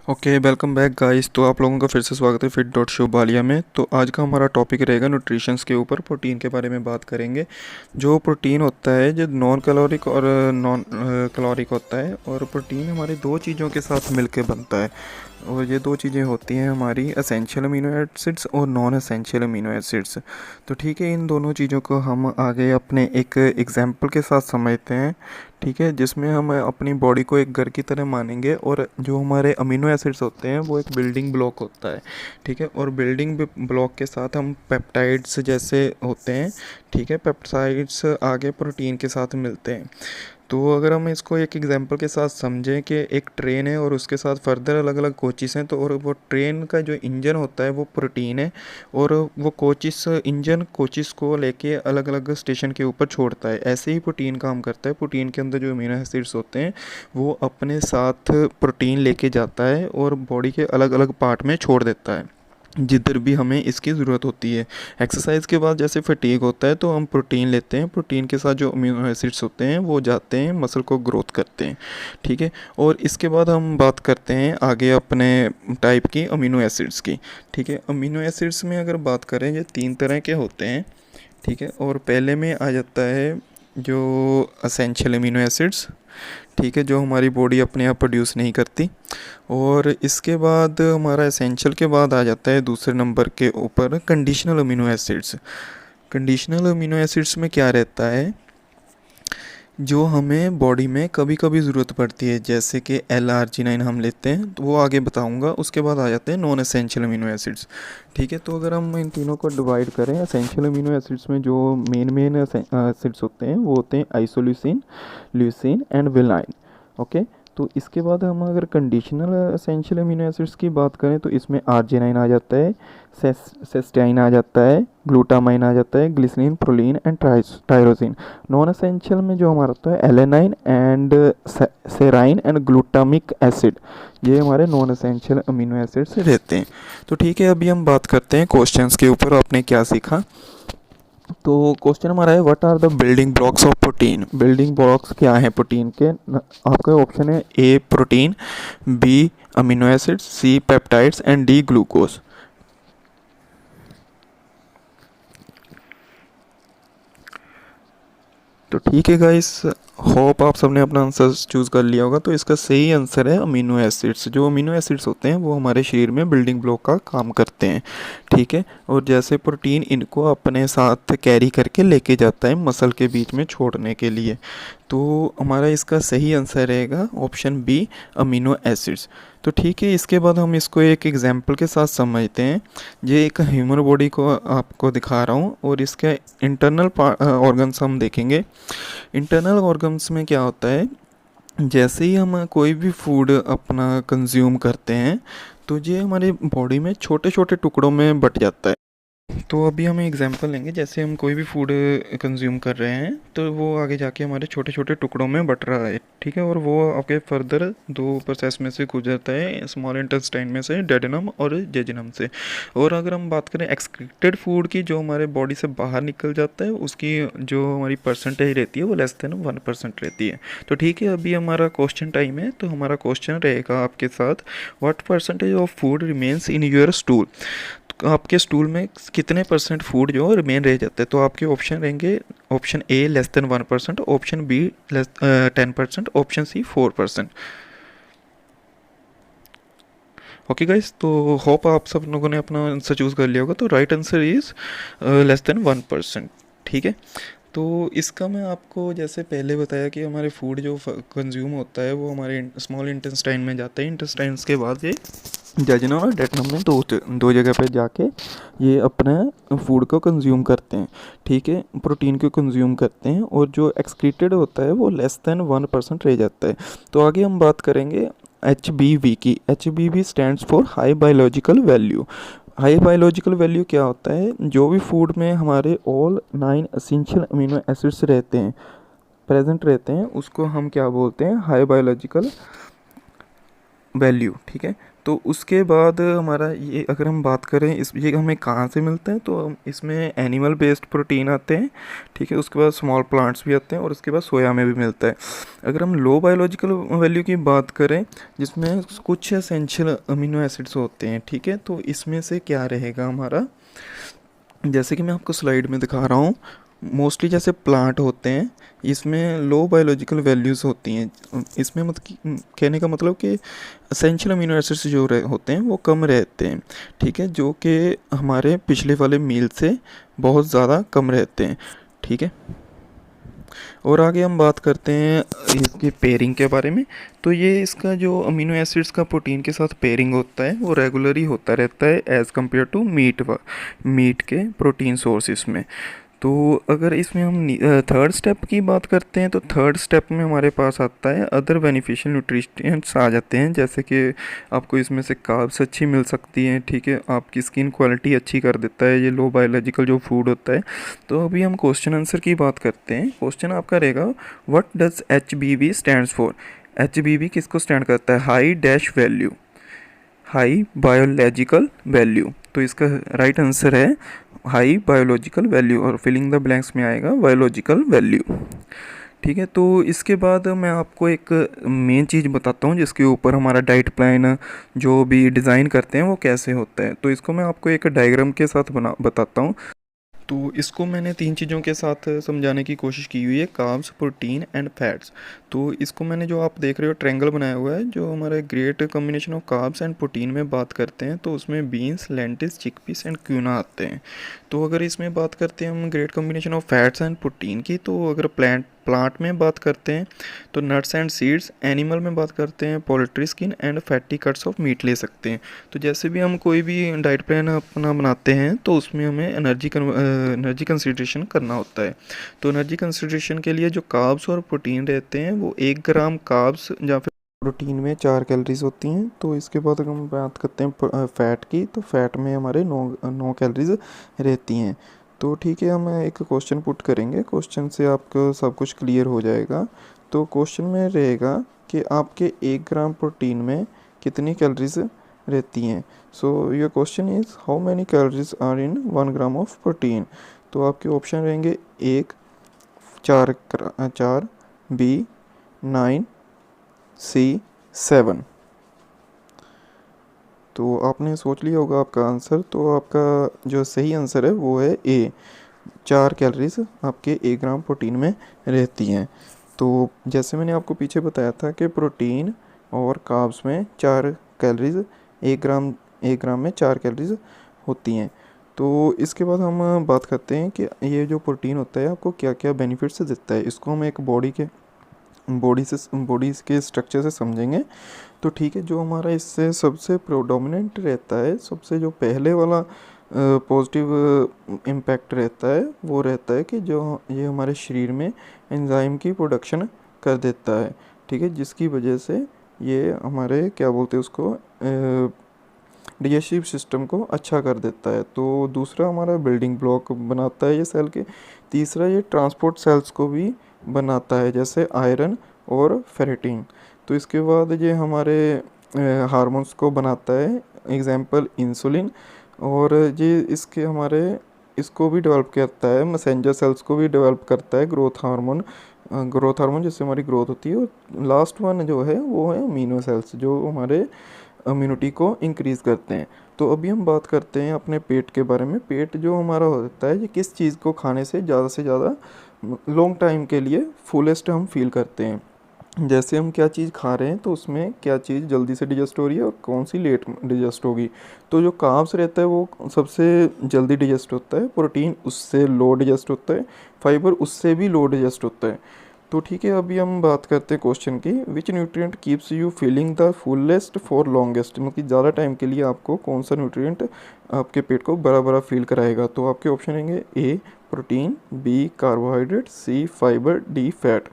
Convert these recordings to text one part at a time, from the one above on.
Okay, welcome back guys. तो आप लोगों का फिर से स्वागत है फिट डॉट शो बालिया में। तो आज का हमारा टॉपिक रहेगा न्यूट्रिशंस के ऊपर। प्रोटीन के बारे में बात करेंगे। जो प्रोटीन होता है जो नॉन कैलोरिक और नॉन कैलोरिक होता है, और प्रोटीन हमारी दो चीज़ों के साथ मिलके बनता है। और ये दो चीज़ें होती हैं हमारी एसेंशियल अमीनो एसिड्स और नॉन एसेंशियल अमीनो एसिड्स। तो ठीक है, इन दोनों चीज़ों को हम आगे अपने एक एग्जाम्पल के साथ समझते हैं। ठीक है, जिसमें हम अपनी बॉडी को एक घर की तरह मानेंगे, और जो हमारे अमीनो एसिड्स होते हैं वो एक बिल्डिंग ब्लॉक होता है। ठीक है, और बिल्डिंग ब्लॉक के साथ हम पेप्टाइड्स जैसे होते हैं। ठीक है, पेप्टाइड्स आगे प्रोटीन के साथ मिलते हैं। तो अगर हम इसको एक एग्जांपल के साथ समझें कि एक ट्रेन है और उसके साथ फर्दर अलग अलग कोचिस हैं, तो और वो ट्रेन का जो इंजन होता है वो प्रोटीन है, और वो कोचिस इंजन कोचिस को लेके अलग अलग स्टेशन के ऊपर छोड़ता है। ऐसे ही प्रोटीन काम करता है। प्रोटीन के अंदर जो अमीनो एसिड्स होते हैं वो अपने साथ प्रोटीन लेके जाता है और बॉडी के अलग अलग पार्ट में छोड़ देता है जिधर भी हमें इसकी ज़रूरत होती है। एक्सरसाइज के बाद जैसे फटीग होता है तो हम प्रोटीन लेते हैं। प्रोटीन के साथ जो अमीनो एसिड्स होते हैं वो जाते हैं, मसल को ग्रोथ करते हैं। ठीक है, और इसके बाद हम बात करते हैं आगे अपने टाइप की अमीनो एसिड्स की। ठीक है, अमीनो एसिड्स में अगर बात करें ये तीन तरह के होते हैं। ठीक है, और पहले में आ जाता है जो असेंशियल अमीनो एसिड्स। ठीक है, जो हमारी बॉडी अपने आप प्रोड्यूस नहीं करती। और इसके बाद हमारा एसेंशियल के बाद आ जाता है दूसरे नंबर के ऊपर conditional amino acids. Conditional amino acids में क्या रहता है, जो हमें बॉडी में कभी कभी ज़रूरत पड़ती है, जैसे कि L-आर्जिनाइन हम लेते हैं, तो वो आगे बताऊंगा। उसके बाद आ जाते हैं नॉन एसेंशियल अमीनो एसिड्स। ठीक है, तो अगर हम इन तीनों को डिवाइड करें, एसेंशियल अमीनो एसिड्स में जो मेन एसिड्स होते हैं वो होते हैं isoleucine, leucine and valine. Okay, तो इसके बाद हम अगर कंडीशनल एसेंशियल अमीनो एसिड्स की बात करें तो इसमें आर्जिनाइन आ जाता है, सिस्टाइन आ जाता है, ग्लूटामाइन आ जाता है, glycerine, proline and tyrosine. Non essential में जो हमारा होता है alanine and serine and glutamic acid. ये हमारे नॉन एसेंशियल अमीनो एसिड्स रहते हैं। तो ठीक है, अभी हम बात करते हैं क्वेश्चंस के ऊपर आपने क्या सीखा। तो क्वेश्चन हमारा है what are the building blocks of protein. Building blocks क्या हैं प्रोटीन के। आपका ऑप्शन है A protein, B amino acids, C peptides and D glucose. तो ठीक है गाइस, होप आप सबने अपना आंसर चूज़ कर लिया होगा। तो इसका सही आंसर है अमीनो एसिड्स। जो अमीनो एसिड्स होते हैं वो हमारे शरीर में बिल्डिंग ब्लॉक का काम करते हैं। ठीक है, और जैसे प्रोटीन इनको अपने साथ कैरी करके लेके जाता है मसल के बीच में छोड़ने के लिए। तो हमारा इसका सही आंसर रहेगा ऑप्शन बी अमीनो एसिड्स। तो ठीक है, इसके बाद हम इसको एक एग्जांपल के साथ समझते हैं। ये एक ह्यूमन बॉडी को आपको दिखा रहा हूँ, और इसके इंटरनल ऑर्गन्स हम देखेंगे। इंटरनल ऑर्गन्स में क्या होता है, जैसे ही हम कोई भी फूड अपना कंज्यूम करते हैं तो ये हमारे बॉडी में छोटे छोटे टुकड़ों में बट जाता है। तो अभी हम एग्जांपल लेंगे, जैसे हम कोई भी फूड कंज्यूम कर रहे हैं तो वो आगे जाके हमारे छोटे छोटे टुकड़ों में बट रहा है। ठीक है, और वो आपके फर्दर दो प्रोसेस में से गुजरता है, स्मॉल इंटेस्टाइन में से डेडेनम और जेजिनम से। और अगर हम बात करें एक्सक्रीटेड फूड की, जो हमारे बॉडी से बाहर निकल जाता है, उसकी जो हमारी परसेंटेज रहती है वो लेस देन 1% रहती है। तो ठीक है, अभी हमारा क्वेश्चन टाइम है। तो हमारा क्वेश्चन रहेगा आपके साथ, what percentage of food remains in your stool. आपके स्टूल में कितने परसेंट फूड जो रिमेन रह जाते हैं। तो आपके ऑप्शन रहेंगे, option A less than 1%, option B less 10%, option C 4%। Okay guys, तो होप आप सब लोगों ने अपना आंसर चूज़ कर लिया होगा। तो right answer is less than 1%। ठीक है, तो इसका मैं आपको जैसे पहले बताया कि हमारे फूड जो कंज्यूम होता है वो हमारे स्मॉल इंटेस्टाइन में जाता है। इंटेस्टाइन्स के बाद ये जजनम और डेटनम में दो जगह पे जाके ये अपने फूड को कंज्यूम करते हैं। ठीक है, प्रोटीन को कंज्यूम करते हैं, और जो एक्सक्रीटेड होता है वो लेस देन 1% रह जाता है। तो आगे हम बात करेंगे HBV की। HBV stands for high biological value. High biological value क्या होता है, जो भी फूड में हमारे ऑल 9 एसेंशियल अमीनो एसिड्स रहते हैं, प्रेजेंट रहते हैं, उसको हम क्या बोलते हैं, हाई बायोलॉजिकल वैल्यू। ठीक है, तो उसके बाद हमारा ये अगर हम बात करें इस ये हमें कहाँ से मिलता है, तो इसमें एनिमल बेस्ड प्रोटीन आते हैं, ठीक है। उसके बाद स्मॉल प्लांट्स भी आते हैं और उसके बाद सोया में भी मिलता है। अगर हम लो बायोलॉजिकल वैल्यू की बात करें, जिसमें कुछ एसेंशियल अमीनो एसिड्स होते हैं, ठीक है, तो इसमें से क्या रहेगा हमारा, जैसे कि मैं आपको स्लाइड में दिखा रहा हूँ, मोस्टली जैसे प्लांट होते हैं इसमें लो बायोलॉजिकल वैल्यूज़ होती हैं। इसमें कहने का मतलब कि असेंशियल अमीनो एसिड्स जो होते हैं वो कम रहते हैं, ठीक है, जो कि हमारे पिछले वाले मील से बहुत ज़्यादा कम रहते हैं, ठीक है। और आगे हम बात करते हैं इसकी पेयरिंग के बारे में। तो ये इसका जो अमीनो एसिड्स का प्रोटीन के साथ पेयरिंग होता है वो रेगुलर ही होता रहता है एज़ कम्पेयर टू मीट के प्रोटीन सोर्सेस में। तो अगर इसमें हम थर्ड स्टेप की बात करते हैं, तो थर्ड स्टेप में हमारे पास आता है अदर बेनिफिशियल न्यूट्रिएंट्स आ जाते हैं, जैसे कि आपको इसमें से कार्ब्स अच्छी मिल सकती हैं, ठीक है, आपकी स्किन क्वालिटी अच्छी कर देता है ये लो बायोलॉजिकल जो फूड होता है। तो अभी हम क्वेश्चन आंसर की बात करते हैं। क्वेश्चन आपका रहेगा, what does HBV stands for. HBV किसको स्टैंड करता है, high dash value, high biological value. तो इसका राइट आंसर है हाई बायोलॉजिकल वैल्यू, और फिलिंग द ब्लैंक्स में आएगा बायोलॉजिकल वैल्यू, ठीक है। तो इसके बाद मैं आपको एक मेन चीज़ बताता हूँ जिसके ऊपर हमारा डाइट प्लान जो भी डिज़ाइन करते हैं वो कैसे होता है। तो इसको मैं आपको एक डायग्राम के साथ बताता हूँ। तो इसको मैंने तीन चीज़ों के साथ समझाने की कोशिश की हुई है, कार्ब्स, प्रोटीन एंड फैट्स। तो इसको मैंने, जो आप देख रहे हो ट्रायंगल बनाया हुआ है, जो हमारे great combination of carbs and protein में बात करते हैं, तो उसमें बीन्स, लेंटिल्स, चिकपीस एंड क्यूना आते हैं। तो अगर इसमें बात करते हैं हम great combination of fats and protein की, तो अगर प्लांट में बात करते हैं तो नट्स एंड सीड्स, एनिमल में बात करते हैं poultry skin and fatty cuts of meat ले सकते हैं। तो जैसे भी हम कोई भी डाइट प्लान अपना बनाते हैं तो उसमें हमें एनर्जी कंसिड्रेशन करना होता है। तो एनर्जी कंसिड्रेशन के लिए जो कार्ब्स और प्रोटीन रहते हैं वो 1 ग्राम कार्ब्स या फिर प्रोटीन में 4 कैलोरीज होती हैं। तो इसके बाद अगर हम बात करते हैं फ़ैट की, तो फ़ैट में हमारे 9 कैलोरीज रहती हैं। तो ठीक है, हम एक क्वेश्चन पुट करेंगे, क्वेश्चन से आपको सब कुछ क्लियर हो जाएगा। तो क्वेश्चन में रहेगा कि आपके 1 ग्राम प्रोटीन में कितनी कैलोरीज रहती हैं। So your question is how many calories are in 1 gram of protein. तो आपके ऑप्शन रहेंगे 1, 4, B 9, C 7। तो आपने सोच लिया होगा आपका आंसर। तो आपका जो सही आंसर है वो है ए, 4 कैलोरीज आपके 1 ग्राम प्रोटीन में रहती हैं। तो जैसे मैंने आपको पीछे बताया था कि प्रोटीन और कार्ब्स में 4 कैलोरीज, 1 ग्राम में 4 कैलोरीज होती हैं। तो इसके बाद हम बात करते हैं कि ये जो प्रोटीन होता है आपको क्या क्या बेनिफिट्स देता है। इसको हम एक बॉडी के स्ट्रक्चर से समझेंगे। तो ठीक है, जो हमारा इससे सबसे प्रोडोमिनेंट रहता है, सबसे जो पहले वाला पॉजिटिव इम्पैक्ट रहता है वो रहता है कि जो ये हमारे शरीर में एंजाइम की प्रोडक्शन कर देता है, ठीक है, जिसकी वजह से ये हमारे क्या बोलते हैं उसको, डाइजेस्टिव सिस्टम को अच्छा कर देता है। तो दूसरा हमारा बिल्डिंग ब्लॉक बनाता है ये सेल के। तीसरा ये ट्रांसपोर्ट सेल्स को भी बनाता है, जैसे आयरन और फेरेटिन। तो इसके बाद ये हमारे हार्मोन्स को बनाता है, एग्जाम्पल इंसुलिन। और ये इसको भी डेवलप करता है, मैसेंजर सेल्स को भी डेवलप करता है ग्रोथ हार्मोन जिससे हमारी ग्रोथ होती है। और लास्ट वन जो है वो है अमीनो सेल्स, जो हमारे इम्यूनिटी को इंक्रीज़ करते हैं। तो अभी हम बात करते हैं अपने पेट के बारे में। पेट जो हमारा होता है, ये किस चीज़ को खाने से ज़्यादा लॉन्ग टाइम के लिए फुलेस्ट हम फील करते हैं। जैसे हम क्या चीज़ खा रहे हैं तो उसमें क्या चीज़ जल्दी से डिजेस्ट हो रही है और कौन सी लेट डिजेस्ट होगी। तो जो कार्ब्स रहता है वो सबसे जल्दी डिजेस्ट होता है, प्रोटीन उससे लो डिजेस्ट होता है, फाइबर उससे भी लो डिजेस्ट होता है। तो ठीक है, अभी हम बात करते हैं क्वेश्चन की, विच nutrient keeps you feeling the fullest for longest. मतलब कि ज़्यादा टाइम के लिए आपको कौन सा न्यूट्रिएंट आपके पेट को बड़ा बड़ा फील कराएगा। तो आपके ऑप्शन रहेंगे A protein, B carbohydrate, C fibre, D fat.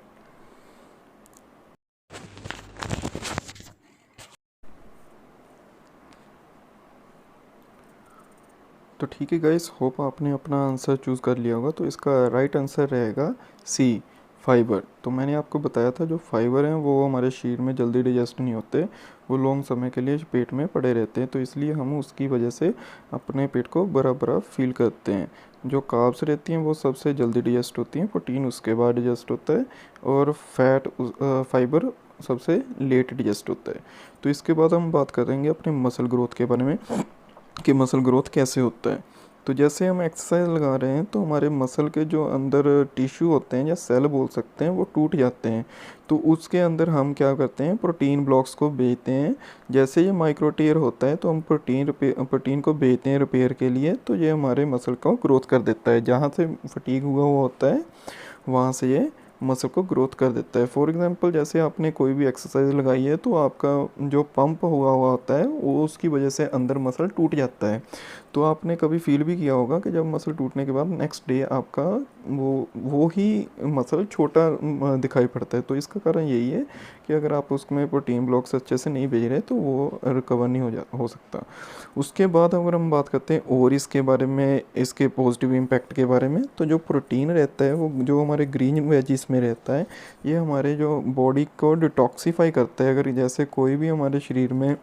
तो ठीक है गाइस, होप आपने अपना आंसर चूज़ कर लिया होगा। तो इसका राइट आंसर रहेगा सी फाइबर, तो मैंने आपको बताया था जो फाइबर हैं वो हमारे शरीर में जल्दी डाइजेस्ट नहीं होते, वो लॉन्ग समय के लिए पेट में पड़े रहते हैं, तो इसलिए हम उसकी वजह से अपने पेट को बड़ा बड़ा फील करते हैं। जो कार्ब्स रहती हैं वो सबसे जल्दी डाइजेस्ट होती हैं, प्रोटीन उसके बाद डाइजेस्ट होता है, और फाइबर सबसे लेट डाइजेस्ट होता है। तो इसके बाद हम बात करेंगे अपने मसल ग्रोथ के बारे में कि मसल ग्रोथ कैसे होता है। तो जैसे हम एक्सरसाइज लगा रहे हैं तो हमारे मसल के जो अंदर टिश्यू होते हैं या सेल बोल सकते हैं वो टूट जाते हैं, तो उसके अंदर हम क्या करते हैं, प्रोटीन ब्लॉक्स को भेजते हैं। जैसे ये माइक्रो टीयर होता है तो हम प्रोटीन को भेजते हैं रिपेयर के लिए, तो ये हमारे मसल को ग्रोथ कर देता है। जहाँ से फटीग हुआ हुआ होता है वहाँ से ये मसल को ग्रोथ कर देता है। फॉर एग्जांपल जैसे आपने कोई भी एक्सरसाइज लगाई है तो आपका जो पंप हुआ हुआ होता है वो उसकी वजह से अंदर मसल टूट जाता है। तो आपने कभी फील भी किया होगा कि जब मसल टूटने के बाद नेक्स्ट डे आपका वो ही मसल छोटा दिखाई पड़ता है। तो इसका कारण यही है कि अगर आप उसमें प्रोटीन ब्लॉक्स अच्छे से नहीं भेज रहे तो वो रिकवर नहीं हो सकता। उसके बाद अगर हम बात करते हैं और इसके बारे में, इसके पॉजिटिव इम्पैक्ट के बारे में, तो जो प्रोटीन रहता है वो जो हमारे ग्रीन वेजिस में रहता है, ये हमारे जो बॉडी को डिटॉक्सीफाई करता है। अगर जैसे कोई भी हमारे शरीर में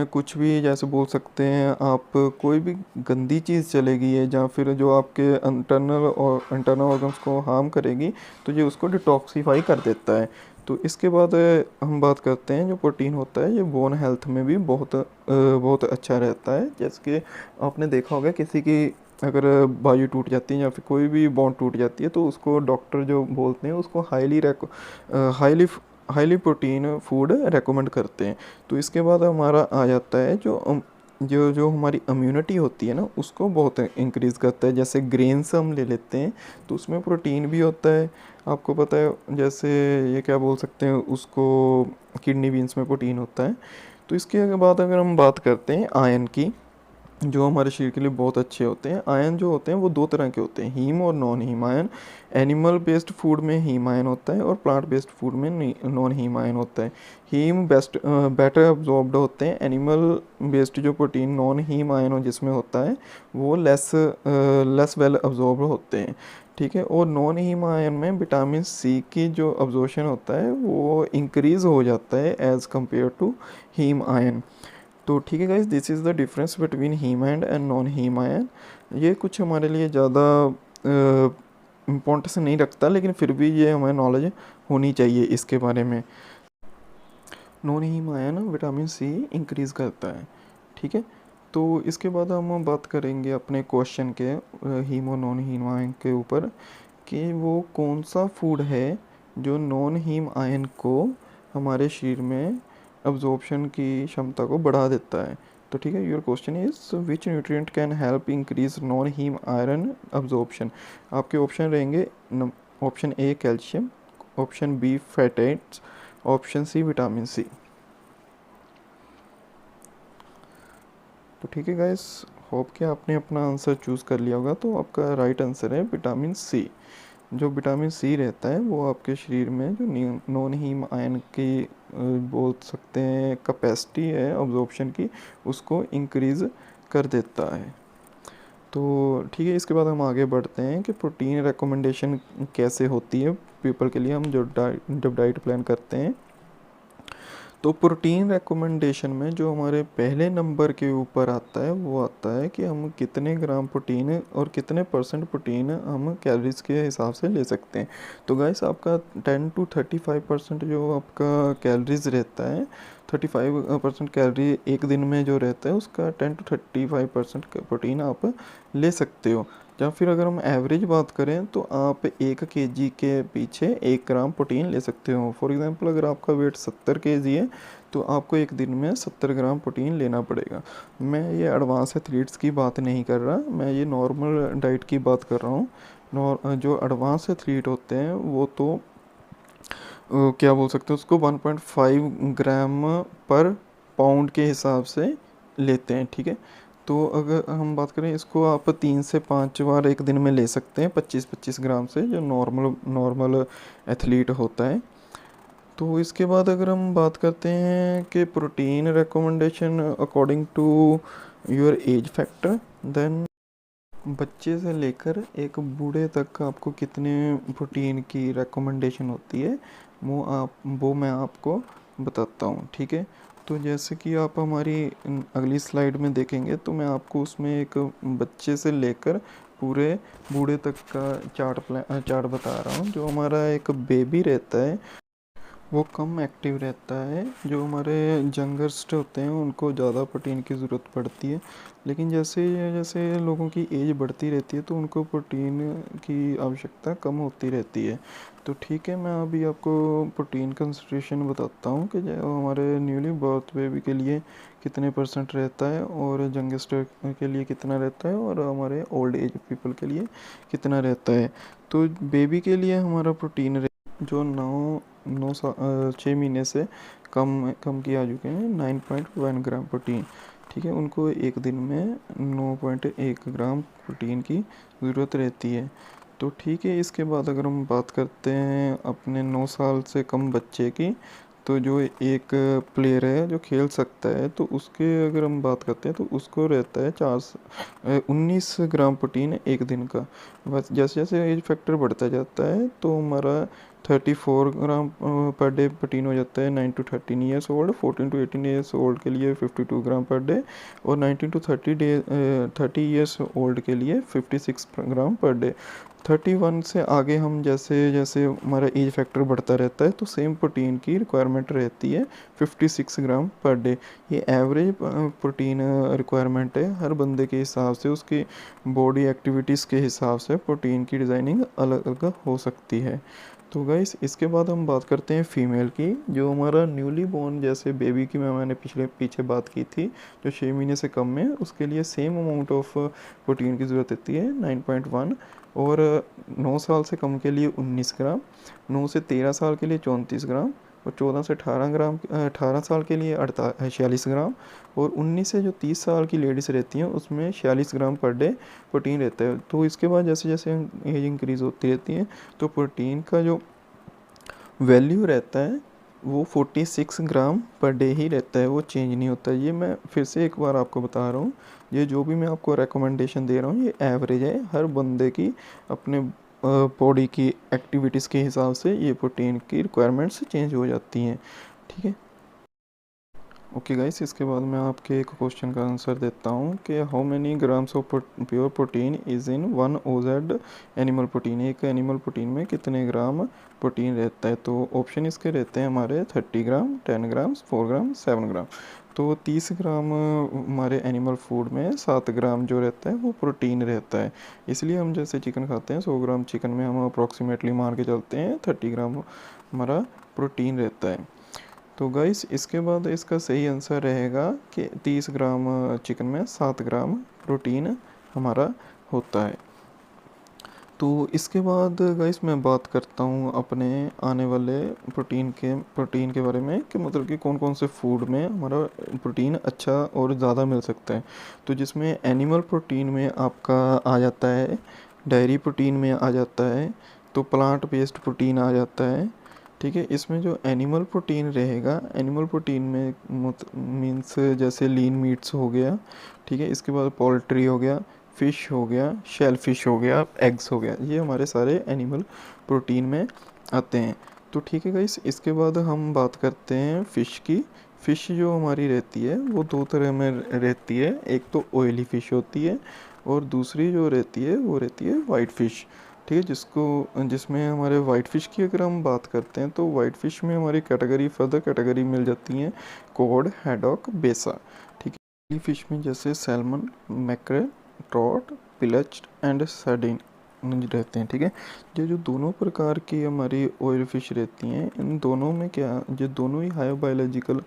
कुछ भी, जैसे बोल सकते हैं आप, कोई भी गंदी चीज़ चलेगी है या फिर जो आपके इंटरनल ऑर्गन्स को हार्म करेगी, तो ये उसको डिटॉक्सीफाई कर देता है। तो इसके बाद हम बात करते हैं जो प्रोटीन होता है ये बोन हेल्थ में भी बहुत अच्छा रहता है। जैसे कि आपने देखा होगा किसी की अगर बाजू टूट जाती है या फिर कोई भी बोन टूट जाती है तो उसको डॉक्टर जो बोलते हैं उसको highly highly protein food recommend करते हैं। तो इसके बाद हमारा आ जाता है जो हमारी इम्यूनिटी होती है ना, उसको बहुत इंक्रीज़ करता है। जैसे ग्रेन्स हम ले लेते हैं तो उसमें प्रोटीन भी होता है, आपको पता है। जैसे ये क्या बोल सकते हैं उसको, किडनी बीन्स में प्रोटीन होता है। तो इसके बाद अगर हम बात करते हैं आयरन की, जो हमारे शरीर के लिए बहुत अच्छे होते हैं। आयन जो होते हैं वो दो तरह के होते हैं, हीम और non heme iron. Animal based food में हीम आयन होता है और प्लांट बेस्ड फूड में नॉन हीम आयन होता है। हीम बेटर अब्जॉर्ब्ड होते हैं। एनिमल बेस्ड जो प्रोटीन नॉन हीम आयन हो जिसमें होता है वो लेस वेल अब्जॉर्ब होते हैं, ठीक है। और नॉन हीम आयन में विटामिन सी की जो अब्जॉर्प्शन होता है वो इंक्रीज़ हो जाता है as compare to heme iron. तो ठीक है guys, this is the difference between heme iron and non heme iron. ये कुछ हमारे लिए ज़्यादा इम्पोर्टेंस नहीं रखता, लेकिन फिर भी ये हमें नॉलेज होनी चाहिए इसके बारे में। Non heme iron vitamin C increase करता है, ठीक है। तो इसके बाद हम बात करेंगे अपने क्वेश्चन के हीम और नॉन हीम आयन के ऊपर, कि वो कौन सा फूड है जो नॉन हीम आयन को हमारे शरीर में अब्जॉर्प्शन की क्षमता को बढ़ा देता है। तो ठीक है, your question is which nutrient can help increase non heme iron absorption. आपके ऑप्शन रहेंगे, option A calcium, option B phytates, option C vitamin C. तो ठीक है गाइस, होप कि आपने अपना आंसर चूज़ कर लिया होगा। तो आपका राइट आंसर है विटामिन सी। जो विटामिन सी रहता है वो आपके शरीर में जो नॉन हीम आयन की बोल सकते हैं कैपेसिटी है ऑब्जॉर्प्शन की, उसको इंक्रीज़ कर देता है। तो ठीक है, इसके बाद हम आगे बढ़ते हैं कि प्रोटीन रिकमेंडेशन कैसे होती है पीपल के लिए, हम जब डाइट प्लान करते हैं। तो प्रोटीन रिकमेंडेशन में जो हमारे पहले नंबर के ऊपर आता है वो आता है कि हम कितने ग्राम प्रोटीन और कितने परसेंट प्रोटीन हम कैलोरीज के हिसाब से ले सकते हैं। तो गाइस आपका 10 to 35% जो आपका कैलोरीज रहता है, 35% कैलोरी एक दिन में जो रहता है उसका 10 to 35% प्रोटीन आप ले सकते हो। या फिर अगर हम एवरेज बात करें तो आप 1 kg के पीछे 1 ग्राम प्रोटीन ले सकते हो। फॉर एग्जांपल अगर आपका वेट 70 kg है तो आपको एक दिन में 70 ग्राम प्रोटीन लेना पड़ेगा। मैं ये एडवांस एथलीट्स की बात नहीं कर रहा, मैं ये नॉर्मल डाइट की बात कर रहा हूँ। जो एडवांस एथलीट होते हैं वो तो क्या बोल सकते हैं उसको 1.5 ग्राम पर पाउंड के हिसाब से लेते हैं, ठीक है। तो अगर हम बात करें इसको आप 3 से 5 बार एक दिन में ले सकते हैं 25-25 ग्राम से, जो नॉर्मल एथलीट होता है। तो इसके बाद अगर हम बात करते हैं कि protein recommendation according to your age factor, then बच्चे से लेकर एक बूढ़े तक आपको कितने प्रोटीन की रिकमेंडेशन होती है वो मैं आपको बताता हूँ, ठीक है। तो जैसे कि आप हमारी अगली स्लाइड में देखेंगे तो मैं आपको उसमें एक बच्चे से लेकर पूरे बूढ़े तक का चार्ट बता रहा हूँ। जो हमारा एक बेबी रहता है वो कम एक्टिव रहता है। जो हमारे यंगस्ट होते हैं उनको ज़्यादा प्रोटीन की ज़रूरत पड़ती है, लेकिन जैसे जैसे लोगों की एज बढ़ती रहती है तो उनको प्रोटीन की आवश्यकता कम होती रहती है। तो ठीक है, मैं अभी आपको प्रोटीन कंसंट्रेशन बताता हूँ कि जो हमारे न्यूली बर्थ बेबी के लिए कितने परसेंट रहता है और यंगस्ट के लिए कितना रहता है और हमारे ओल्ड एज पीपल के लिए कितना रहता है। तो बेबी के लिए हमारा प्रोटीन जो 6 महीने से कम कम की आयु के हैं 9.1 ग्राम प्रोटीन, ठीक है। उनको एक दिन में 9.1 ग्राम प्रोटीन की ज़रूरत रहती है। तो ठीक है, इसके बाद अगर हम बात करते हैं अपने 9 साल से कम बच्चे की, तो जो एक प्लेयर है जो खेल सकता है तो उसके अगर हम बात करते हैं तो उसको रहता है 19 ग्राम प्रोटीन एक दिन का। बस जैसे जैसे एज फैक्टर बढ़ता जाता है तो हमारा 34 ग्राम पर डे प्रोटीन हो जाता है 9 to 13 years old. 14 to 18 years old के लिए 52 ग्राम पर डे और 19 टू 30 ईयर्स ओल्ड के लिए 56 ग्राम पर डे। 31 से आगे हम जैसे जैसे हमारा एज फैक्टर बढ़ता रहता है तो सेम प्रोटीन की रिक्वायरमेंट रहती है 56 ग्राम पर डे। ये एवरेज प्रोटीन रिक्वायरमेंट है। हर बंदे के हिसाब से उसकी बॉडी एक्टिविटीज़ के हिसाब से प्रोटीन की डिज़ाइनिंग अलग अलग हो सकती है। तो गाइस, इसके बाद हम बात करते हैं फीमेल की। जो हमारा न्यूली बॉर्न जैसे बेबी की मैंने पीछे बात की थी, जो 6 महीने से कम है उसके लिए सेम अमाउंट ऑफ प्रोटीन की ज़रूरत होती है 9.1। और 9 साल से कम के लिए 19 ग्राम, 9 से 13 साल के लिए 34 ग्राम और 14 से 18 साल के लिए 46 ग्राम और 19 से जो 30 साल की लेडीज़ रहती हैं उसमें 46 ग्राम पर डे प्रोटीन रहता है। तो इसके बाद जैसे जैसे एज इंक्रीज़ होती रहती है तो प्रोटीन का जो वैल्यू रहता है वो 46 ग्राम पर डे ही रहता है, वो चेंज नहीं होता। ये मैं फिर से एक बार आपको बता रहा हूँ, ये जो भी मैं आपको रिकमेंडेशन दे रहा हूँ ये एवरेज है। हर बंदे की अपने बॉडी की एक्टिविटीज़ के हिसाब से ये प्रोटीन की रिक्वायरमेंट्स चेंज हो जाती हैं, ठीक है। ओके गाइस, इसके बाद मैं आपके एक क्वेश्चन का आंसर देता हूँ कि how many grams of pure protein is in 1 OZ animal protein. एक एनिमल प्रोटीन में कितने ग्राम प्रोटीन रहता है। तो ऑप्शन इसके रहते हैं हमारे 30 ग्राम, 10 ग्राम, 4 ग्राम, 7 ग्राम। तो 30 ग्राम हमारे एनिमल फूड में 7 ग्राम जो रहता है वो प्रोटीन रहता है। इसलिए हम जैसे चिकन खाते हैं 100 ग्राम चिकन में हम अप्रॉक्सीमेटली मार के चलते हैं 30 ग्राम हमारा प्रोटीन रहता है। तो गाइस, इसके बाद इसका सही आंसर रहेगा कि 30 ग्राम चिकन में 7 ग्राम प्रोटीन हमारा होता है। तो इसके बाद गाइस मैं बात करता हूँ अपने आने वाले प्रोटीन के बारे में कि मतलब कि कौन कौन से फूड में हमारा प्रोटीन अच्छा और ज़्यादा मिल सकता है। तो जिसमें एनिमल प्रोटीन में आपका आ जाता है, डेयरी प्रोटीन में आ जाता है, तो प्लांट बेस्ड प्रोटीन आ जाता है, ठीक है। इसमें जो एनिमल प्रोटीन रहेगा, एनिमल प्रोटीन में मीन्स जैसे लीन मीट्स हो गया, ठीक है। इसके बाद पोल्ट्री हो गया, फ़िश हो गया, शेल फिश हो गया, एग्स हो गया, ये हमारे सारे एनिमल प्रोटीन में आते हैं। तो ठीक है गाइस, इसके बाद हम बात करते हैं फ़िश की। फ़िश जो हमारी रहती है वो दो तरह में रहती है, एक तो ऑयली फ़िश होती है और दूसरी जो रहती है वो रहती है वाइट फ़िश, ठीक है। जिसमें हमारे वाइट फ़िश की अगर हम बात करते हैं तो वाइट फ़िश में हमारी फर्दर कैटेगरी मिल जाती हैं कॉड, हैडॉक, बेसा, ठीक है। फ़िश में जैसे salmon, mackerel, trout, pilchard and sardine रहते हैं, ठीक है। ये जो दोनों प्रकार की हमारी ऑयल फिश रहती हैं, इन दोनों में क्या, ये दोनों ही हाई बायोलॉजिकल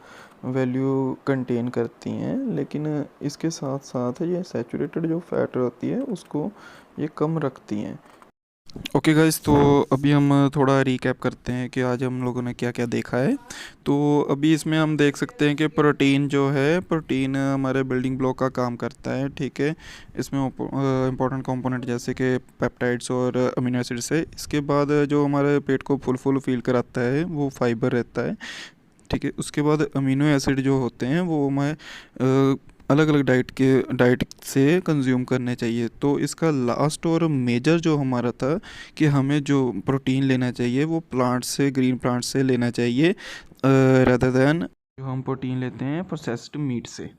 वैल्यू कंटेन करती हैं, लेकिन इसके साथ साथ ये सैचुरेटेड जो फैट रहती है उसको ये कम रखती हैं। ओके गाइस, तो अभी हम थोड़ा रिकैप करते हैं कि आज हम लोगों ने क्या क्या देखा है। तो अभी इसमें हम देख सकते हैं कि प्रोटीन जो है, प्रोटीन हमारे बिल्डिंग ब्लॉक का काम करता है, ठीक है। इसमें इंपॉर्टेंट कंपोनेंट जैसे कि पेप्टाइड्स और अमीनो एसिड्स है। इसके बाद जो हमारे पेट को फुल फील कराता है वो फाइबर रहता है, ठीक है। उसके बाद अमीनो एसिड जो होते हैं वो हमें अलग अलग डाइट से कंज्यूम करने चाहिए। तो इसका लास्ट और मेजर जो हमारा था कि हमें जो प्रोटीन लेना चाहिए वो प्लांट से, ग्रीन प्लांट से लेना चाहिए, रदर देन जो हम प्रोटीन लेते हैं प्रोसेस्ड मीट से।